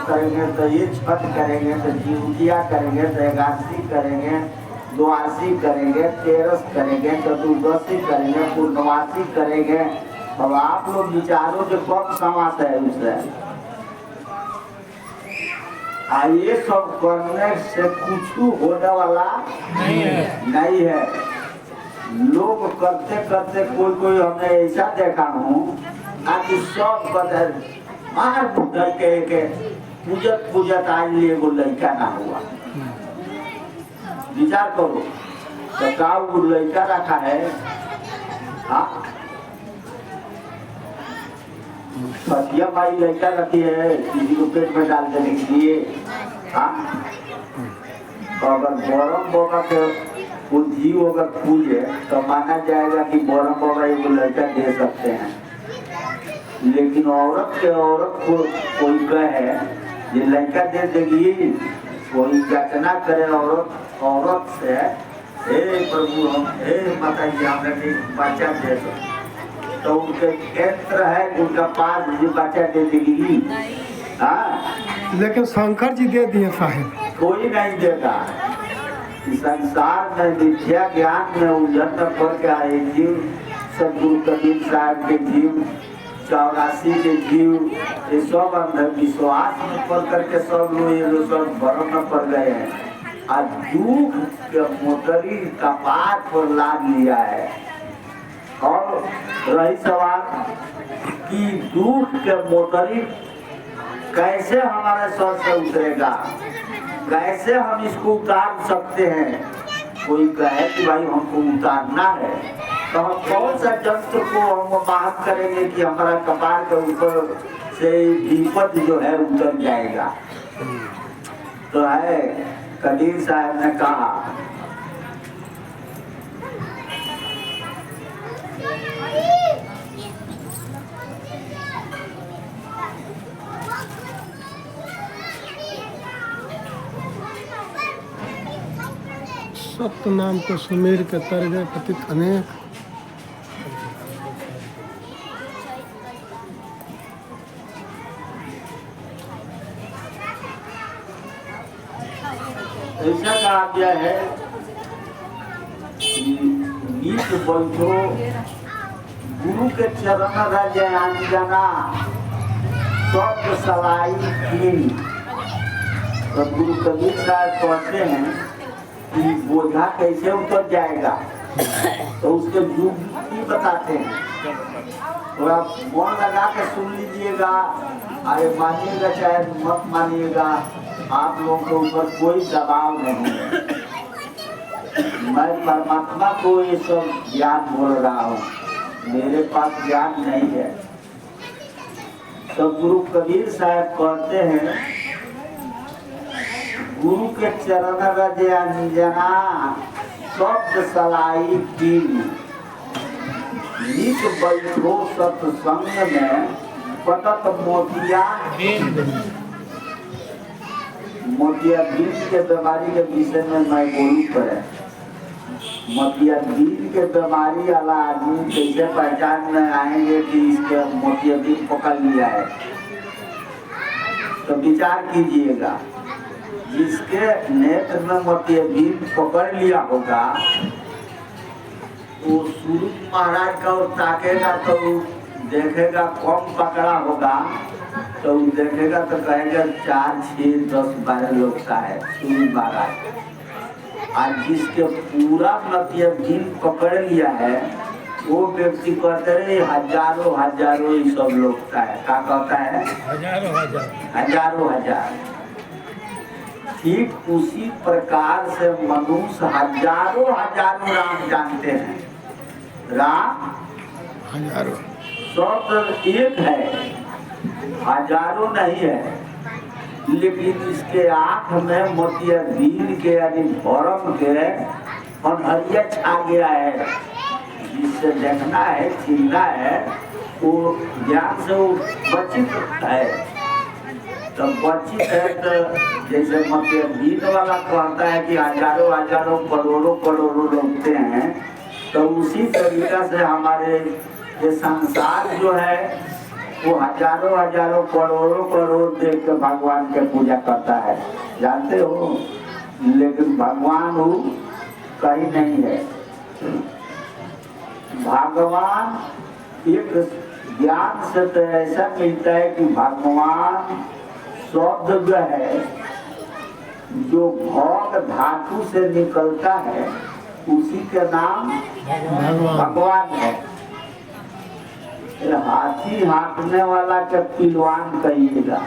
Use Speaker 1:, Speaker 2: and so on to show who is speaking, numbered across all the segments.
Speaker 1: करेंगे तो ये छठ करेंगे तो जिउतिया करेंगे तो एकादशी करेंगे, द्वादशी करेंगे, तेरस करेंगे, चतुर्दशी करेंगे, पूर्णवासी करेंगे। अब आप लोग विचारो जो कब समास है उससे। ये सब करने से कुछ होने वाला नहीं है। लोग करते करते कोई हमने ऐसा देखा हूँ कि सब मार बुझल के पूजत पूजत आज लिए वो लड़का ना हुआ। विचार करो तो का वो लड़का रखा है। हाँ सतिया माई लड़का रखी है किसी को पेट में डाल देने के लिए। हाँ तो अगर बरम बाबा के वो जीव अगर पूजे तो माना जाएगा कि बरम बाबा एक लड़का दे सकते हैं। लेकिन औरत के औरत को कोई कहे ये लड़का दे देगी, कोई याचना करे औरत से, हे प्रभु हम हे माता जी हमें बच्चा दे दो, तो उनके यंत्र है उनका पास जो बच्चा दे देगी। हाँ
Speaker 2: लेकिन शंकर जी दे दिए साहेब,
Speaker 1: कोई नहीं देगा। संसार में विद्या ज्ञान में उलझन पड़ के आए जीव, सदगुरु कबीर साहब के जीव, 84 के जीव, ये सब अंधविश्वास में पड़ करके सब लोग ये लोग सब भ्रम में पड़ गए हैं और दुख के मोटरी कपार पर लाद लिया है। और रही सवाल कि दुख के मोटरी कैसे हमारे सर से उतरेगा, कैसे हम इसको उतार सकते हैं। कोई कहे कि भाई हमको उतारना है तो हम कौन सा जंत्र को हम बात करेंगे कि हमारा कपार के ऊपर से विपद जो है उतर जाएगा। तो है कबीर साहब ने कहा
Speaker 2: सत्य नाम को सुमेर के तर गए पतित अनेक।
Speaker 1: ऐसा कहा गया है कि नीच बैठो गुरु के चरण राज्य अंजना सब सलाई कीन। तो गुरु कबीर साहब कहते हैं कि बोझा कैसे उतर जाएगा, तो उसके युक्ति बताते हैं। थोड़ा मन लगा के सुन लीजिएगा, अरे मानिएगा चाहे मत मानिएगा, आप लोगों के ऊपर कोई दबाव नहीं है। मैं परमात्मा को ये सब ज्ञान बोल रहा हूँ, मेरे पास ज्ञान नहीं है। तो गुरु कबीर साहब कहते हैं गुरु के चरण रजे अंजना शब्द सलाई कीन। नित बैठो सत्संग में पटत मोतिया मोतिया बीज के बीमारी के विषय में मैं बोलूँ पर मोतिया बीज के बीमारी वाला आदमी कैसे पहचान में आएंगे कि इसके मोतिया बीज पकड़ लिया है। तो विचार कीजिएगा, जिसके नेत्र में मोतिया बीज पकड़ लिया होगा वो सूर्य महाराज का और ताकेगा तो देखेगा कम पकड़ा होगा, तो देखेगा तो कहेगा 4, 6, 10, 12 लोग का है सूर्य महाराज। आज जिसके पूरा मोतिया बीज पकड़ लिया है वो व्यक्ति कहते रहे हजारों हजारों ही सब लोग का है। क्या कहता है? हजारों हजार। ठीक उसी प्रकार से मनुष्य हजारों हजारों राम जानते हैं। राम
Speaker 2: हजारों
Speaker 1: सब एक है, हजारों नहीं है। लेकिन इसके आंख में मोतिया बीज के यानी भरम के अंधरिया छा गया है। जिससे देखना है छीनना है वो ज्ञान से वो वंचित है। तो वंचित है तो जैसे मोतिया बीज वाला कहता है कि हजारों हजारों करोड़ों करोड़ों रोकते हैं, तो उसी तरीका से हमारे ये संसार जो है वो हजारों हजारों करोड़ों करोड़ देख के भगवान के पूजा करता है, जानते हो। लेकिन भगवान वो कहीं नहीं है। भगवान एक ज्ञान से तो ऐसा मिलता है कि भगवान शब्द जो है, जो भोग धातु से निकलता है, उसी के नाम भगवान है। हाथी हाँकने वाला के पिलवान कहिएगा,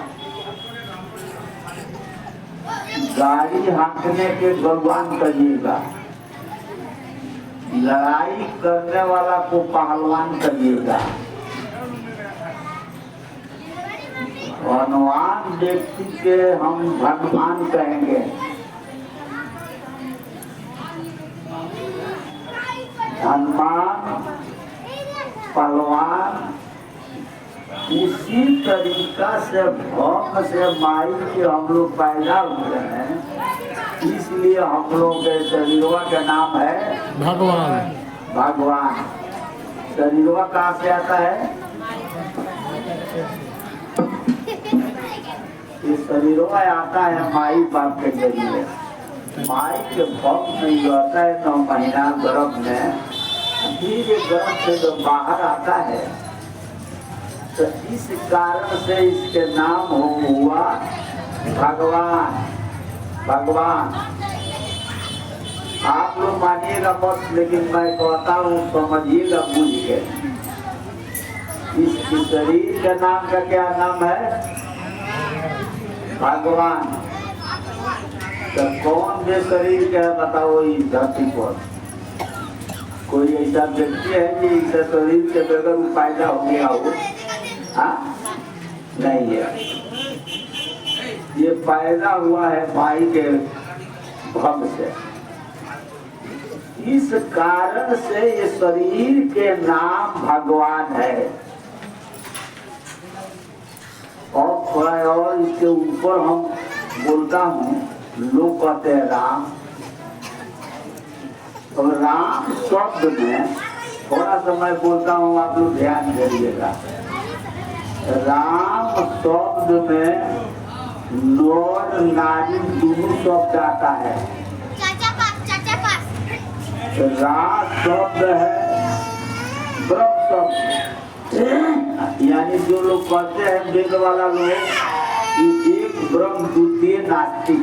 Speaker 1: गाड़ी हाँकने के भगवान कहिएगा, लड़ाई करने वाला को पहलवान कहिएगा। धनवान व्यक्ति के हम भगवान कहेंगे। धनवान पहलवान उसी तरीका से भौम से माई के हम लोग पैदा हुए हैं, इसलिए हम लोग के शरीरवा का नाम है
Speaker 2: भगवान।
Speaker 1: भगवान। शरीरवा कहाँ से आता है? ये शरीरवा आता है माई बाप के जरिए। माई के भौम में रहता है 9 महीना गर्भ में, धीरे गर्भ से जो बाहर आता है, तो इस कारण से इसके नाम हुआ भगवान। भगवान आप लोग मानिएगा मत, लेकिन मैं कहता हूँ समझिएगा बुझ के। इस शरीर के नाम का क्या नाम है? भगवान। तो कौन से शरीर के है बताओ इस धरती पर? कोई ऐसा व्यक्ति है कि इस शरीर के बगैर पैदा हो गया हो? हाँ, नहीं है। ये पैदा हुआ है माई के भंग से। इस कारण से ये शरीर के नाम भगवान है। और थोड़ा और इसके ऊपर हम बोलता हूँ, लोग कहते हैं राम। और राम शब्द में थोड़ा सा मैं बोलता हूँ, आप लोग ध्यान दीजिएगा। राम शब्द में नर नारी दोनों शब्द आता है। राम शब्द है ब्रह्म शब्द, यानी जो लोग कहते हैं वेद वाला लोग, एक ब्रह्म द्वितीय नास्तिक,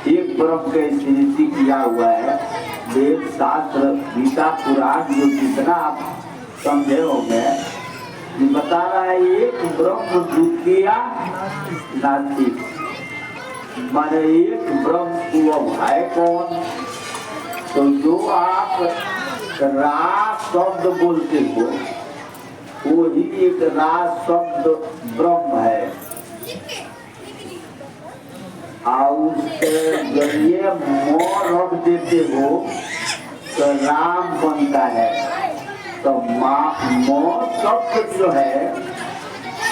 Speaker 1: एक ब्रह्म के स्थिति किया हुआ है। वेद शास्त्र गीता पुराण जो जितना आप समझे होंगे, बता रहा है एक ब्रह्म द्वितीय नास्तिक, माने एक ब्रह्म वो है कौन? तो जो आप रास शब्द बोलते हो, वही एक रास शब्द ब्रह्म है। और उसके जरिए मोह रख देते हो तो राम बनता है। तो मोह शब्द जो है,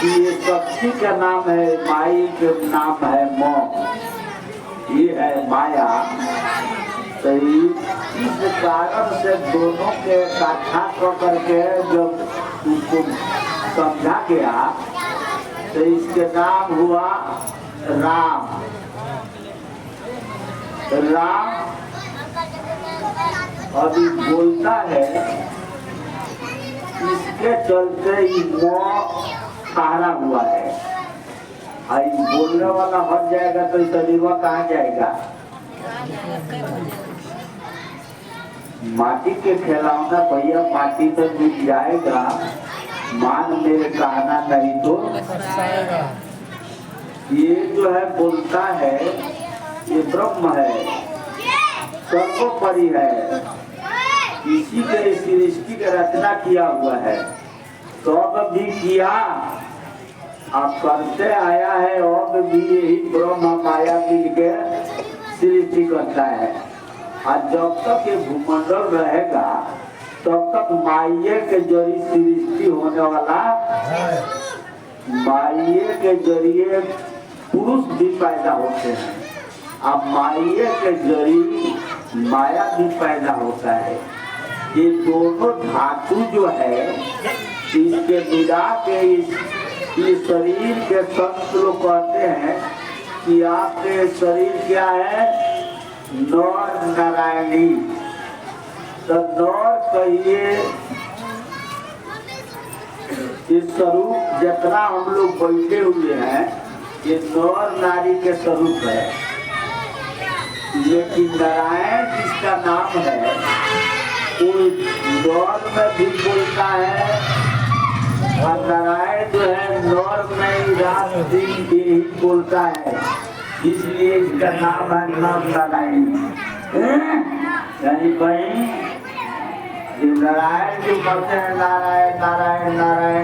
Speaker 1: ये शक्ति का नाम है, माई का नाम है मोह, ये है माया। तो इस कारण से दोनों के इकट्ठा करके जब उसको समझा गया, तो इसके नाम हुआ राम। राम अभी बोलता है, इसके चलते ही मोह सहारा हुआ है। और बोलने वाला हट जाएगा तो शरीर कहाँ जाएगा? माटी के खिलौना भैया माटी तो मिल जाएगा, मान मेरे कहना नहीं तो। ये जो है बोलता है, ये ब्रह्म है, सर्वोपरि है, इसी के सृष्टि की रचना किया हुआ है। सब भी किया, अब करते आया है, और भी यही ब्रह्म माया मिल के सृष्टि करता है। और जब तक ये भूमंडल रहेगा, तब तक माये के जरिए सृष्टि होने वाला, माये के जरिए पुरुष भी पैदा होते हैं। अब माये के जरिए माया भी पैदा होता है। ये दोनों धातु जो है, इसके मिला के इस कि शरीर के संत लोग कहते हैं कि आपके शरीर क्या है, नर नारायणी। तो नर कहिए, इस स्वरूप जितना हम लोग बैठे हुए हैं ये नर नारी के स्वरूप है, लेकिन नारायण जिसका नाम है वो नर में भी बोलता है और नारायण जो है नर में रात दिन भी ही बोलता है, इसलिए इसका नाम है नर नारायण। यानी भाई नारायण जो कहते हैं नारायण नारायण नारायण